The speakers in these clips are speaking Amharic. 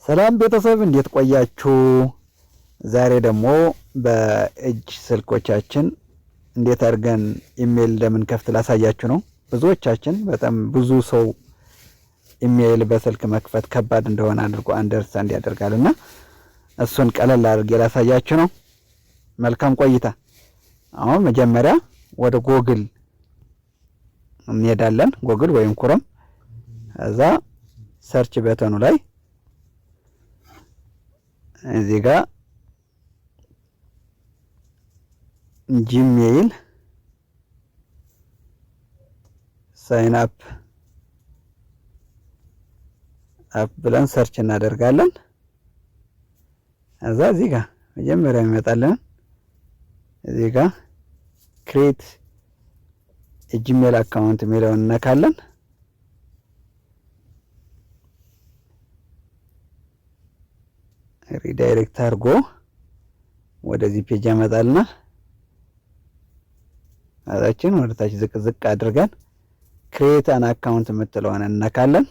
ሰላም ቤተሰብ እንዴት ቆያችሁ? ዛሬ ደግሞ በእጅ ስልኮቻችን እንዴት አድርገን ኢሜል እንደምንከፍት ላሳያችሁ ነው። ብዙዎቻችን በጣም ብዙ ሰው ኢሜል በስልክ መክፈት ከባድ እንደሆነ አድርጎ አንደርስታንድ ያደርጋልና እሱን ቀለል አድርጌ ላሳያችሁ ነው። መልካም ቆይታ። አሁን መጀመሪያ ወደ ጎግል እንሄዳለን። ጎግል ወይም ክሮም እዛ ሰርች በተኑ ላይ እዚህ ጋር ጂሜይል ሳይን አፕ ብለን ሰርች እናደርጋለን። እዛ እዚህ ጋር መጀመሪያ ይመጣልን እዚህ ጋር ክሬት ጂሜይል አካውንት የሚለውን እንነካለን። ሪዳይሬክት አድርጎ ወደዚህ ፔጅ ያመጣልና አዛችን ወደ ታች ዝቅ ዝቅ አድርገን ክሬት አን አካውንት የምትለዋን እንነካለን።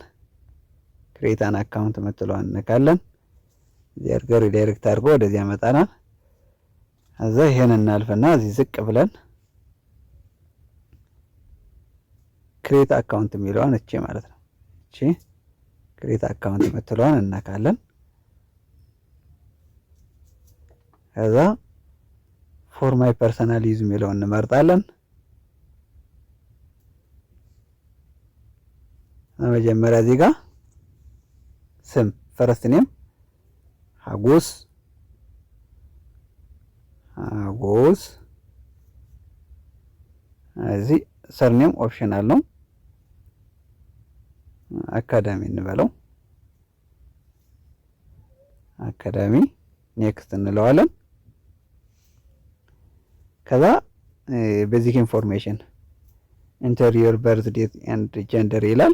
ክሬት አን አካውንት የምትለዋን እንነካለን። እዚህ ሪዳይሬክት አድርጎ ወደዚህ ያመጣናል። እዛ ይሄን እናልፈና እዚህ ዝቅ ብለን ክሬት አካውንት የሚለዋን እቺ ማለት ነው። እቺ ክሬት አካውንት የምትለዋን እንነካለን። ከዛ ፎር ማይ ፐርሰናል ዩዝ የሚለውን እንመርጣለን። መጀመሪያ እዚህ ጋር ስም ፈረስት ኔም ሀጎስ እዚህ ሰርኔም ኦፕሽናል ነው። አካዳሚ እንበለው። አካዳሚ ኔክስት እንለዋለን። ከዛ ቤዚክ ኢንፎርሜሽን ኢንተሪየር በርዝ ዴት ኤንድ ጀንደር ይላል።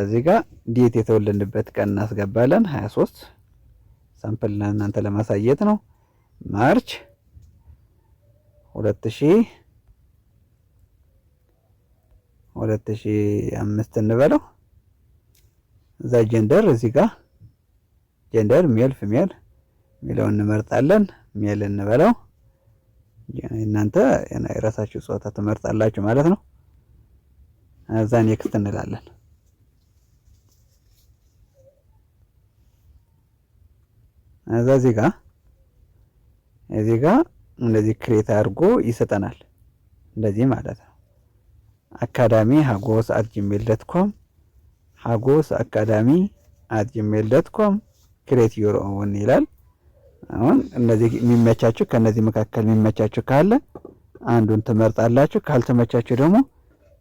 እዚህ ጋር ዴት የተወለድንበት ቀን እናስገባለን 23 ሳምፕል እናንተ ለማሳየት ነው። ማርች 2005 እንበለው። እዛ ጀንደር እዚህ ጋር ጀንደር ሜል ፊሜል የሚለውን እንመርጣለን። ሜል እንበለው። እናንተ የራሳችሁ ጾታ ትመርጣላችሁ ማለት ነው። እዛ ኔክስት እንላለን። እዛ እዚህ ጋር እንደዚህ ክሬት አድርጎ ይሰጠናል። እንደዚህ ማለት ነው። አካዳሚ hagos@gmail.com hagos@gmail.com ክሬት ዩር ኦውን ይላል። አሁን እነዚህ የሚመቻችሁ ከነዚህ መካከል የሚመቻችሁ ካለ አንዱን ትመርጣላችሁ። ካልተመቻችሁ ደግሞ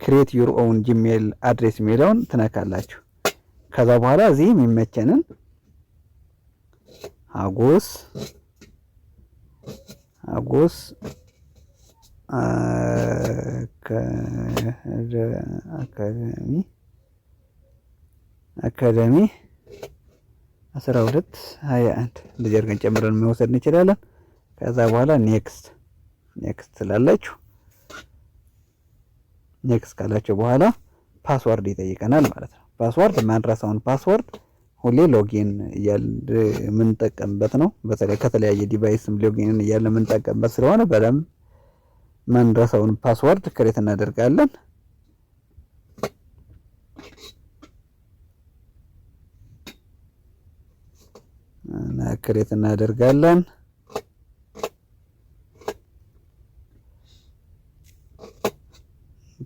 ክሬት ዩር ኦውን ጂሜል አድሬስ የሚለውን ትነካላችሁ። ከዛ በኋላ እዚህ የሚመቸንን hagos አካዳሚ 1221 እንደዚህ አድርገን ጨምረን መውሰድ እንችላለን። ከዛ በኋላ ኔክስት ስላላችሁ ኔክስት ካላችሁ በኋላ ፓስወርድ ይጠይቀናል ማለት ነው። ፓስወርድ ማንረሳውን ፓስወርድ ሁሌ ሎጊን የምንጠቀምበት ነው። በተለይ ከተለያየ ዲቫይስም ሎጊን የምንጠቀምበት ስለሆነ በደንብ ማንረሳውን ፓስወርድ ክሬት እናደርጋለን። ክሬት እናደርጋለን።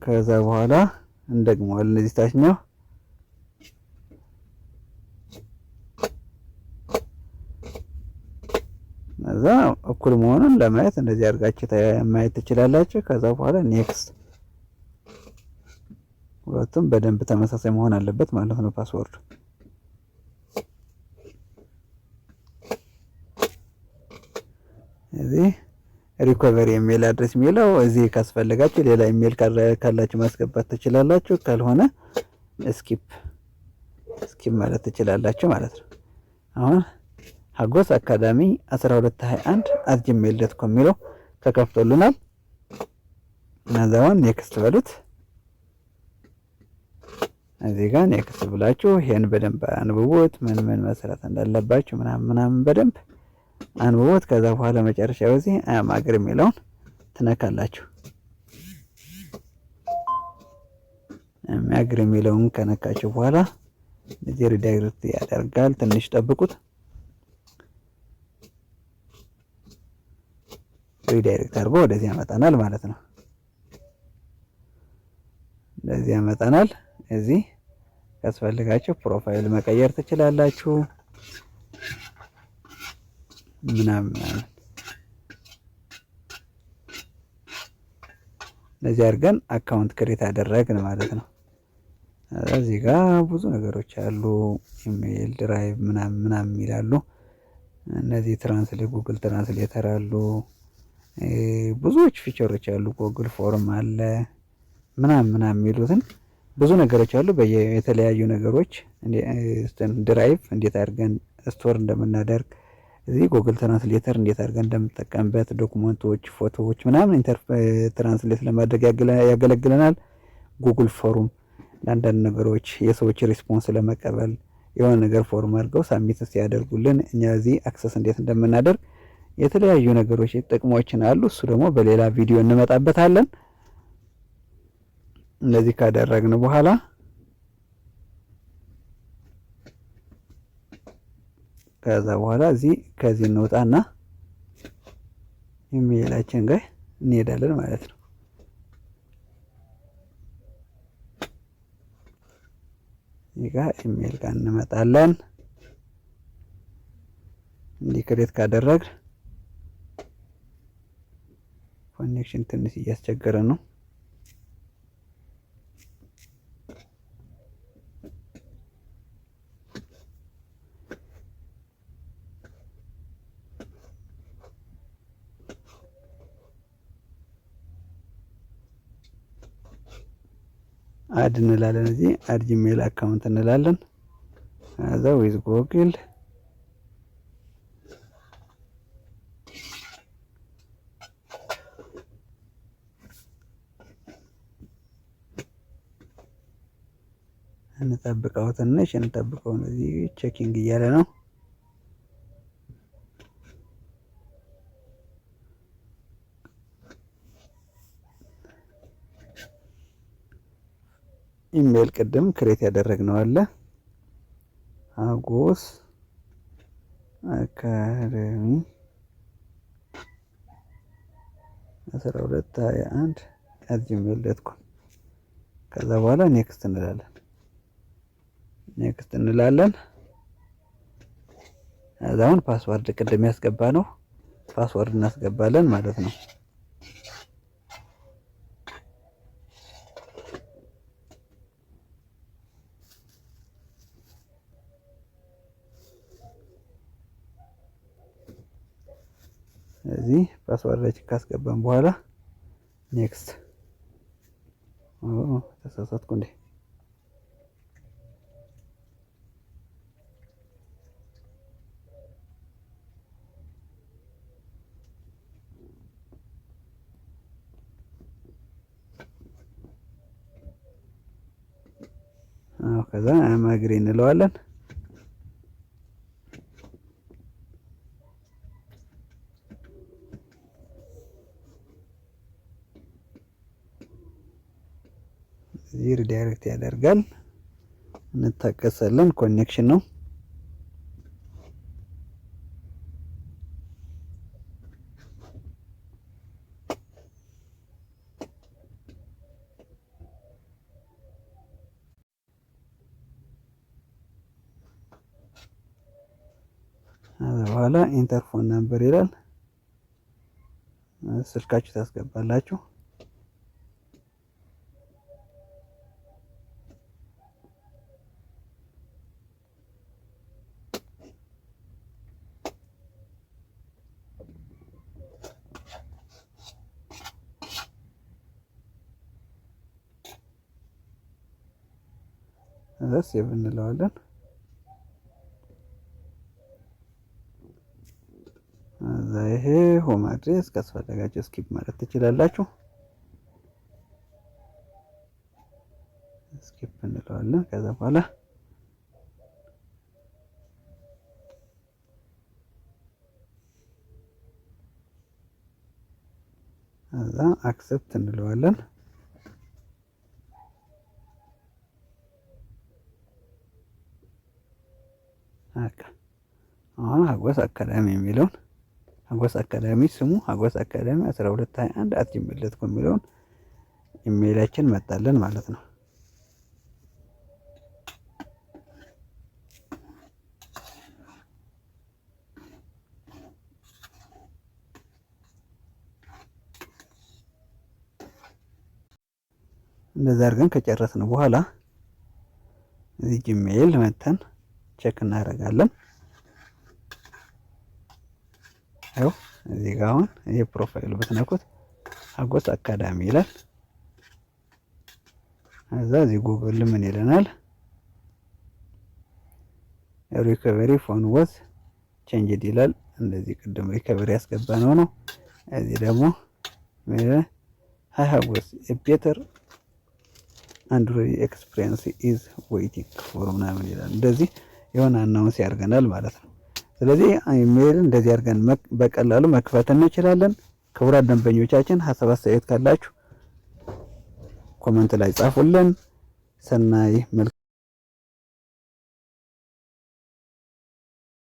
ከዛ በኋላ እንደግመዋለን። እነዚህ ታችኛው እዛ እኩል መሆኑን ለማየት እንደዚህ አድርጋችሁ ማየት ትችላላችሁ። ከዛ በኋላ ኔክስት ሁለቱም በደንብ ተመሳሳይ መሆን አለበት ማለት ነው ፓስወርዱ። እዚህ ሪኮቨሪ ኢሜል አድሬስ የሚለው እዚህ ካስፈልጋችሁ ሌላ ኢሜል ካላችሁ ማስገባት ትችላላችሁ። ካልሆነ ስኪፕ ማለት ትችላላችሁ ማለት ነው። አሁን hagos academy 1221@gmail.com የሚለው ተከፍቶልናል። እዛውን ኔክስት በሉት። እዚህ ጋር ኔክስት ብላችሁ ይሄን በደንብ አንብቦት ምን ምን መስራት እንዳለባችሁ ምናምን በደንብ አንብቦት። ከዛ በኋላ መጨረሻ በዚህ አያማግር የሚለውን ትነካላችሁ። አያማግር የሚለውን ከነካችሁ በኋላ እዚህ ሪዳይሬክት ያደርጋል። ትንሽ ጠብቁት። ሪዳይሬክት አድርጎ ወደዚህ ያመጣናል ማለት ነው። እንደዚህ ያመጣናል። እዚህ ካስፈልጋችሁ ፕሮፋይል መቀየር ትችላላችሁ ምናምን እንደዚህ አድርገን አካውንት ክሬት አደረግን ማለት ነው። እዚህ ጋር ብዙ ነገሮች አሉ። ኢሜል፣ ድራይቭ ምናምን ይላሉ። እነዚህ ትራንስሌት ጉግል ትራንስሌተር አሉ። ብዙዎች ፊቸሮች አሉ። ጉግል ፎርም አለ ምናምን የሚሉትን ብዙ ነገሮች አሉ። የተለያዩ ነገሮች ድራይቭ እንዴት አድርገን ስቶር እንደምናደርግ እዚህ ጉግል ትራንስሌተር እንዴት አድርገን እንደምንጠቀምበት ዶክመንቶች፣ ፎቶዎች ምናምን ትራንስሌት ለማድረግ ያገለግለናል። ጉግል ፎርም ለአንዳንድ ነገሮች የሰዎች ሪስፖንስ ለመቀበል የሆነ ነገር ፎርም አድርገው ሳሚት ሲያደርጉልን እኛ እዚህ አክሰስ እንዴት እንደምናደርግ የተለያዩ ነገሮች ጥቅሞችን አሉ። እሱ ደግሞ በሌላ ቪዲዮ እንመጣበታለን። እንደዚህ ካደረግን በኋላ ከዛ በኋላ ከዚህ እንወጣና ኢሜይላችን ጋር እንሄዳለን ማለት ነው። እዚህ ጋር ኢሜይል ጋር እንመጣለን። እንዲህ ክሬት ካደረግን ኮኔክሽን ትንሽ እያስቸገረ ነው። አድ እንላለን። እዚህ አድ ጂሜል አካውንት እንላለን። ከዛ ዊዝ ጉግል እንጠብቀው ትንሽ እንጠብቀው። እዚህ ቼኪንግ እያለ ነው። ኢሜል ቅድም ክሬት ያደረግነው አለ አጎስ አካዳሚ 1221@gmail.com። ከዛ በኋላ ኔክስት እንላለን። አሁን ፓስወርድ ቅድም ያስገባ ነው ፓስወርድ እናስገባለን ማለት ነው። እዚህ ፓስወርዳችን ካስገባን በኋላ ኔክስት ተሳሳትኩ እንዴ? ከዛ አማግሪ እንለዋለን። እዚህ ሪዳይሬክት ያደርጋል። እንታቀሳለን። ኮኔክሽን ነው። በኋላ ኢንተርፎን ነምበር ይላል። ስልካችሁ ታስገባላችሁ። ሴቭ እንለዋለን። እዛ ይሄ ሆም አድሬስ ካስፈለጋችሁ ስኪፕ ማለት ትችላላችሁ። ስኪፕ እንለዋለን። ከዛ በኋላ እዛ አክሰፕት እንለዋለን። አሁን ሀጎስ አካዳሚ የሚለውን ሀጎስ አካዳሚ ስሙ ሀጎስ አካዳሚ 1221 የሚለውን ኢሜይላችን መጣለን ማለት ነው። እንደዛ አድርገን ከጨረስን በኋላ እዚህ ጂሜይል መተን ቼክ እናደርጋለን። ያው እዚህ ጋር አሁን ይሄ ፕሮፋይል ብትነኩት ሀጎስ አካዳሚ ይላል። እዛ እዚህ ጉግል ምን ይለናል? ሪከቨሪ ፎን ወዝ ቼንጅድ ይላል። እንደዚህ ቅድም ሪከቨሪ ያስገባነው ነው። እዚህ ደግሞ ሃይ ሀጎስ ቤተር አንድሮይድ ኤክስፒሪየንስ ኢዝ ዌይቲንግ ፎር ምናምን ይላል። እንደዚህ የሆነ አናውንስ ያደርገናል ማለት ነው። ስለዚህ ኢሜይል እንደዚህ አድርገን በቀላሉ መክፈት እንችላለን። ክቡራት ደንበኞቻችን ሀሳብ አስተያየት ካላችሁ ኮመንት ላይ ጻፉልን። ሰናይ